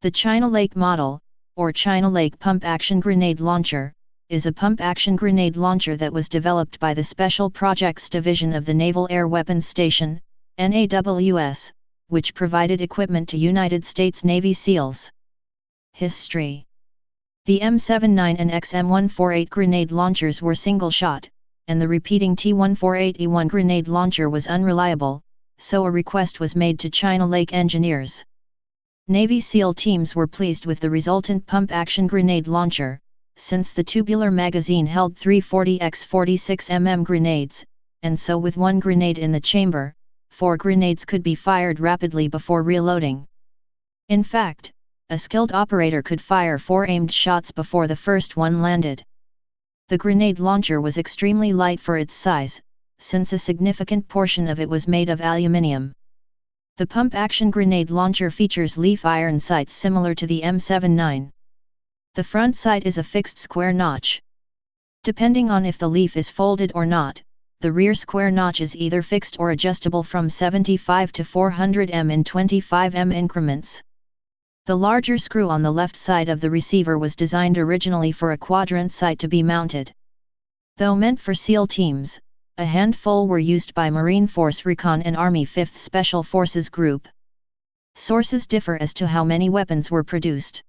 The China Lake model, or China Lake pump-action grenade launcher, is a pump-action grenade launcher that was developed by the Special Projects Division of the Naval Air Weapons Station, NAWS, which provided equipment to United States Navy SEALs. History. The M79 and XM148 grenade launchers were single-shot, and the repeating T148E1 grenade launcher was unreliable, so a request was made to China Lake engineers. Navy SEAL teams were pleased with the resultant pump-action grenade launcher, since the tubular magazine held 340x46 mm grenades, and so with one grenade in the chamber, 4 grenades could be fired rapidly before reloading. In fact, a skilled operator could fire 4 aimed shots before the first one landed. The grenade launcher was extremely light for its size, since a significant portion of it was made of aluminium. The pump-action grenade launcher features leaf iron sights similar to the M79. The front sight is a fixed square notch. Depending on if the leaf is folded or not, the rear square notch is either fixed or adjustable from 75 to 400 mm in 25 mm increments. The larger screw on the left side of the receiver was designed originally for a quadrant sight to be mounted. Though meant for SEAL teams, a handful were used by Marine Force Recon and Army 5th Special Forces Group. Sources differ as to how many weapons were produced.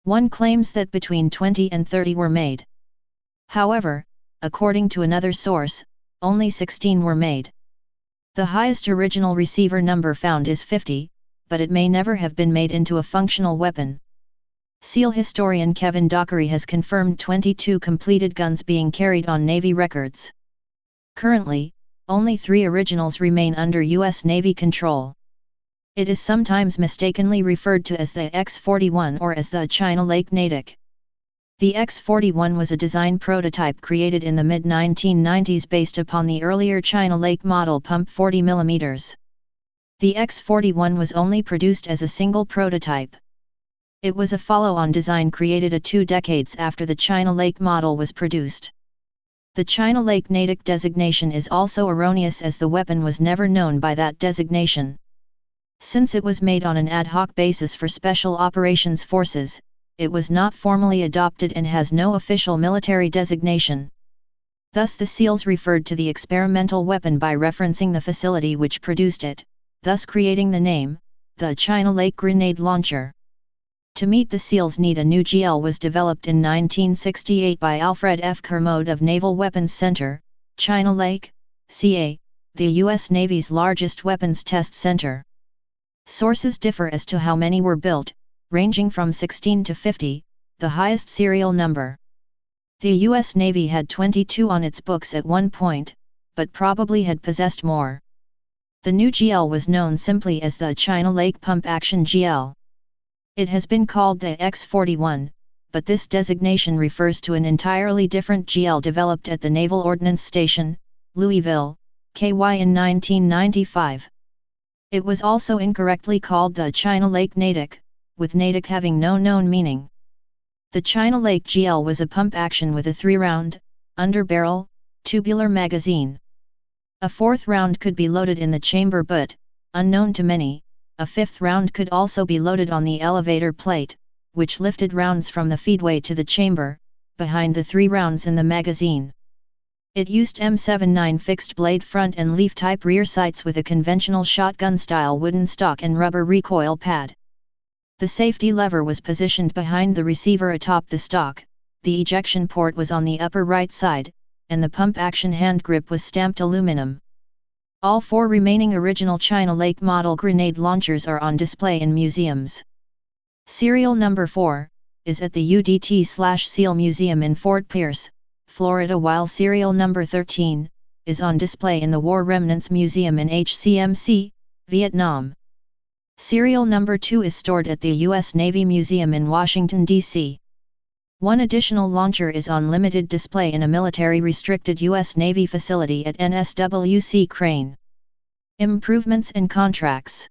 One claims that between 20 and 30 were made. However, according to another source, only 16 were made. The highest original receiver number found is 50, but it may never have been made into a functional weapon. SEAL historian Kevin Dockery has confirmed 22 completed guns being carried on Navy records. Currently, only 3 originals remain under U.S. Navy control. It is sometimes mistakenly referred to as the X-41 or as the China Lake Natick. The X-41 was a design prototype created in the mid-1990s based upon the earlier China Lake model pump 40 mm. The X-41 was only produced as a single prototype. It was a follow-on design created 2 decades after the China Lake model was produced. The China Lake Natick designation is also erroneous as the weapon was never known by that designation. Since it was made on an ad hoc basis for Special Operations Forces, it was not formally adopted and has no official military designation. Thus the SEALs referred to the experimental weapon by referencing the facility which produced it, thus creating the name, the China Lake Grenade Launcher. To meet the SEALs' need, a new GL was developed in 1968 by Alfred F. Kermode of Naval Weapons Center, China Lake, CA, the U.S. Navy's largest weapons test center. Sources differ as to how many were built, ranging from 16 to 50, the highest serial number. The U.S. Navy had 22 on its books at one point, but probably had possessed more. The new GL was known simply as the China Lake Pump Action GL. It has been called the X-41, but this designation refers to an entirely different GL developed at the Naval Ordnance Station, Louisville, KY in 1995. It was also incorrectly called the China Lake Natick, with Natick having no known meaning. The China Lake GL was a pump action with a 3-round, underbarrel, tubular magazine. A 4th round could be loaded in the chamber but, unknown to many, a 5th round could also be loaded on the elevator plate, which lifted rounds from the feedway to the chamber, behind the 3 rounds in the magazine. It used M79 fixed blade front and leaf-type rear sights with a conventional shotgun-style wooden stock and rubber recoil pad. The safety lever was positioned behind the receiver atop the stock, the ejection port was on the upper right side, and the pump-action hand grip was stamped aluminum. All 4 remaining original China Lake model grenade launchers are on display in museums. Serial number 4 is at the UDT/SEAL Museum in Fort Pierce, Florida, while serial number 13 is on display in the War Remnants Museum in HCMC, Vietnam. Serial number 2 is stored at the U.S. Navy Museum in Washington, D.C. One additional launcher is on limited display in a military-restricted U.S. Navy facility at NSWC Crane. Improvements and contracts.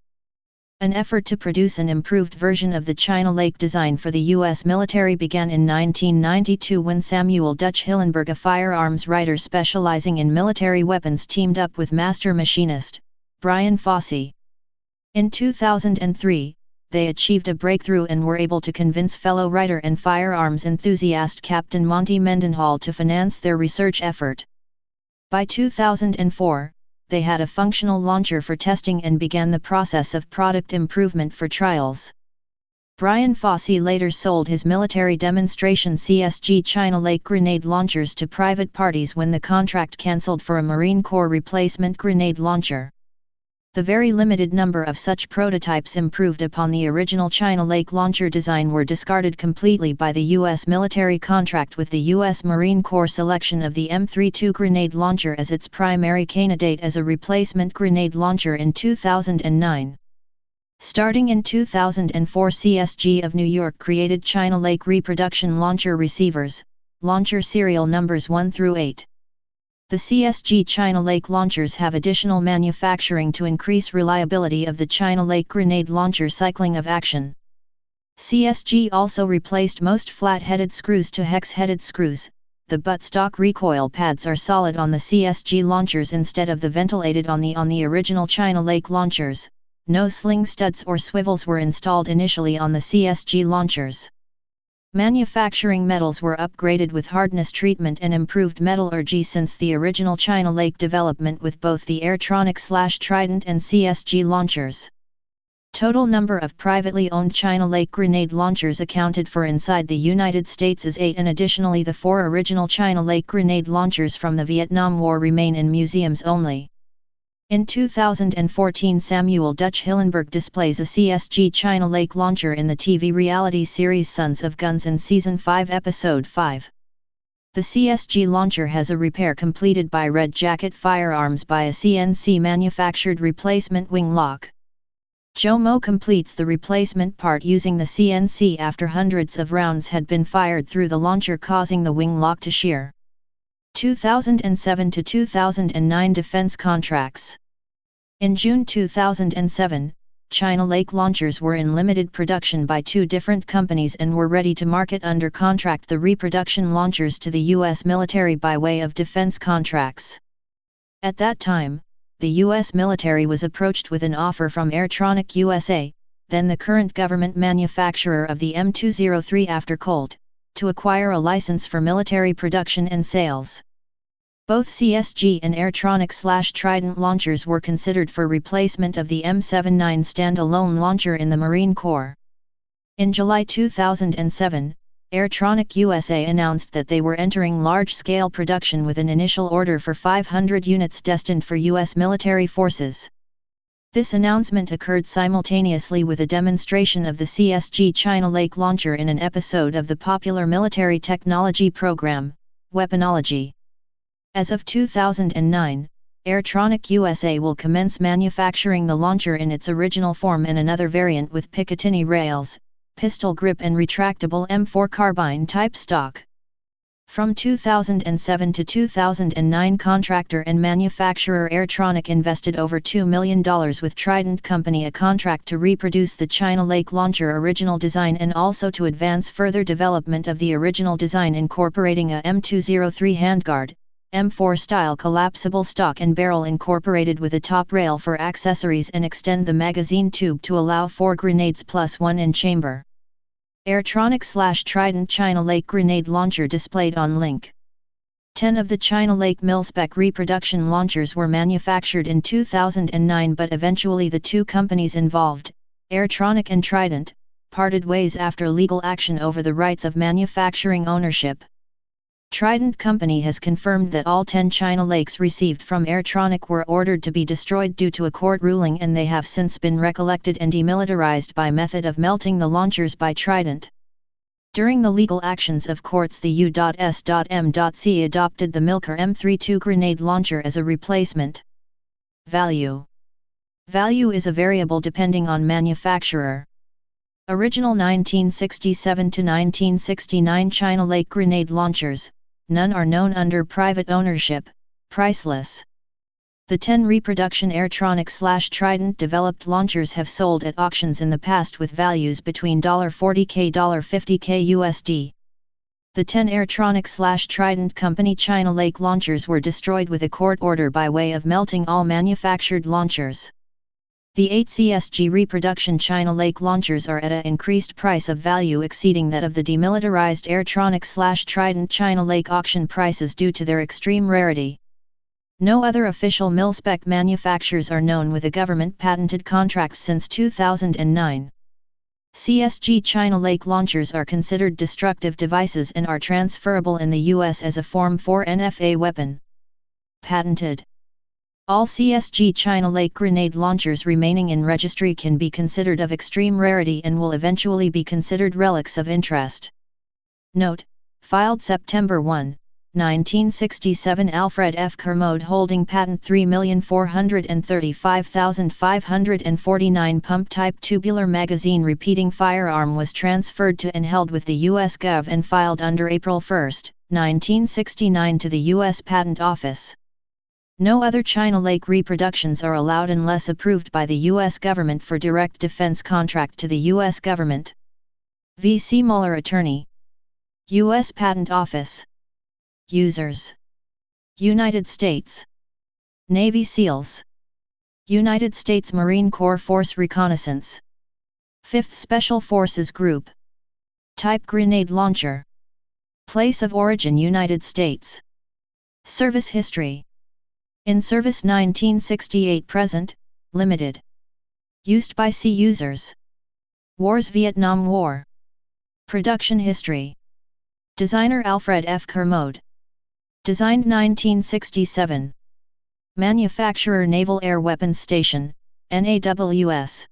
An effort to produce an improved version of the China Lake design for the U.S. military began in 1992 when Samuel Dutch Hillenberg, a firearms writer specializing in military weapons, teamed up with master machinist Brian Fossey. In 2003, they achieved a breakthrough and were able to convince fellow writer and firearms enthusiast Captain Monty Mendenhall to finance their research effort. By 2004, they had a functional launcher for testing and began the process of product improvement for trials. Brian Fossey later sold his military demonstration CSG China Lake grenade launchers to private parties when the contract cancelled for a Marine Corps replacement grenade launcher. The very limited number of such prototypes improved upon the original China Lake launcher design were discarded completely by the U.S. military contract, with the U.S. Marine Corps selection of the M32 grenade launcher as its primary candidate as a replacement grenade launcher in 2009. Starting in 2004, CSG of New York created China Lake reproduction launcher receivers, launcher serial numbers 1 through 8. The CSG China Lake launchers have additional manufacturing to increase reliability of the China Lake grenade launcher cycling of action. CSG also replaced most flat-headed screws to hex-headed screws. The buttstock recoil pads are solid on the CSG launchers instead of the ventilated on the original China Lake launchers. No sling studs or swivels were installed initially on the CSG launchers. Manufacturing metals were upgraded with hardness treatment and improved metallurgy since the original China Lake development with both the Airtronic/Trident and CSG launchers. Total number of privately owned China Lake grenade launchers accounted for inside the United States is 8, and additionally the 4 original China Lake grenade launchers from the Vietnam War remain in museums only. In 2014, Samuel Dutch Hillenberg displays a CSG China Lake launcher in the TV reality series Sons of Guns in Season 5 Episode 5. The CSG launcher has a repair completed by Red Jacket Firearms by a CNC-manufactured replacement wing lock. Jomo completes the replacement part using the CNC after hundreds of rounds had been fired through the launcher, causing the wing lock to shear. 2007 to 2009 defense contracts. In June 2007, China Lake launchers were in limited production by 2 different companies and were ready to market under contract the reproduction launchers to the U.S. military by way of defense contracts. At that time, the U.S. military was approached with an offer from Airtronic USA, then the current government manufacturer of the M203 after Colt, to acquire a license for military production and sales. Both CSG and Airtronic/Trident launchers were considered for replacement of the M79 standalone launcher in the Marine Corps. In July 2007, Airtronic USA announced that they were entering large-scale production with an initial order for 500 units destined for U.S. military forces. This announcement occurred simultaneously with a demonstration of the CSG China Lake launcher in an episode of the popular military technology program, Weaponology. As of 2009, Airtronic USA will commence manufacturing the launcher in its original form and another variant with Picatinny rails, pistol grip and retractable M4 carbine type stock. From 2007 to 2009, contractor and manufacturer Airtronic invested over $2 million with Trident Company a contract to reproduce the China Lake launcher original design and also to advance further development of the original design, incorporating a M203 handguard, M4 style collapsible stock and barrel incorporated with a top rail for accessories, and extend the magazine tube to allow 4 grenades plus 1 in chamber. Airtronic/Trident China Lake grenade launcher displayed on link. 10 of the China Lake mil-spec reproduction launchers were manufactured in 2009, but eventually the 2 companies involved, Airtronic and Trident, parted ways after legal action over the rights of manufacturing ownership. Trident Company has confirmed that all 10 China Lakes received from Airtronic were ordered to be destroyed due to a court ruling, and they have since been recollected and demilitarized by method of melting the launchers by Trident. During the legal actions of courts, the U.S.M.C. adopted the Milker M32 grenade launcher as a replacement. Value. Value is a variable depending on manufacturer. Original 1967 to 1969 China Lake grenade launchers, none are known under private ownership, priceless. The 10 reproduction Airtronic/Trident developed launchers have sold at auctions in the past with values between $40K $50K USD. The 10 Airtronic/Trident Company China Lake launchers were destroyed with a court order by way of melting all manufactured launchers. The 8 CSG reproduction China Lake launchers are at an increased price of value exceeding that of the demilitarized Airtronic/Trident China Lake auction prices due to their extreme rarity. No other official mil-spec manufacturers are known with a government-patented contract since 2009. CSG China Lake launchers are considered destructive devices and are transferable in the U.S. as a Form 4 NFA weapon. Patented. All CSG China Lake grenade launchers remaining in registry can be considered of extreme rarity and will eventually be considered relics of interest. Note: filed September 1, 1967. Alfred F. Kermode holding patent 3,435,549. Pump type tubular magazine repeating firearm was transferred to and held with the U.S. Gov and filed under April 1, 1969 to the U.S. Patent Office. No other China Lake reproductions are allowed unless approved by the U.S. government for direct defense contract to the U.S. government. V. C. Mueller, Attorney. U.S. Patent Office. Users: United States Navy SEALs, United States Marine Corps Force Reconnaissance, 5th Special Forces Group. Type grenade launcher. Place of origin United States. Service history. In service 1968 present, limited. Used by sea users. Wars: Vietnam War. Production history. Designer Alfred F. Kermode. Designed 1967. Manufacturer Naval Air Weapons Station, NAWS.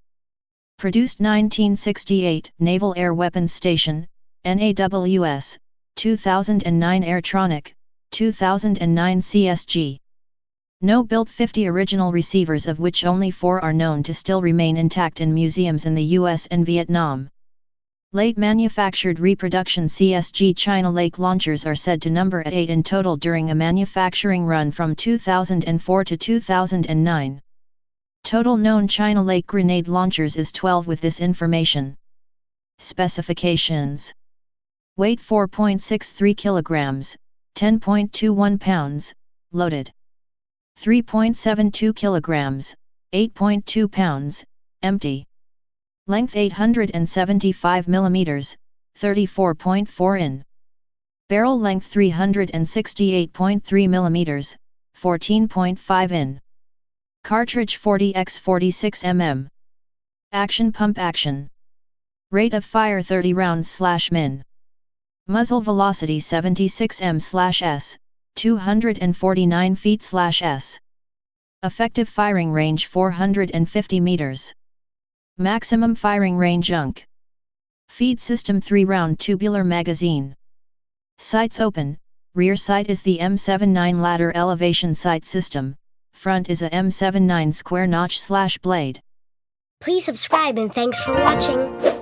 Produced 1968 Naval Air Weapons Station, NAWS, 2009 Airtronic, 2009 CSG. No built 50 original receivers, of which only 4 are known to still remain intact in museums in the US and Vietnam. Late manufactured reproduction CSG China Lake launchers are said to number at 8 in total during a manufacturing run from 2004 to 2009. Total known China Lake grenade launchers is 12 with this information. Specifications: weight 4.63 kilograms, 10.21 pounds, loaded. 3.72 kilograms, 8.2 pounds, empty. Length 875 mm, 34.4 in. Barrel length 368.3 mm, 14.5 in. Cartridge 40x46 mm. Action pump action. Rate of fire 30 rounds/min. Muzzle velocity 76 m/s, 249 feet/s. Effective firing range 450 meters. Maximum firing range UNC. Feed system 3-round tubular magazine. Sights open, rear sight is the M79 ladder elevation sight system, front is a M79 square notch/blade. Please subscribe and thanks for watching.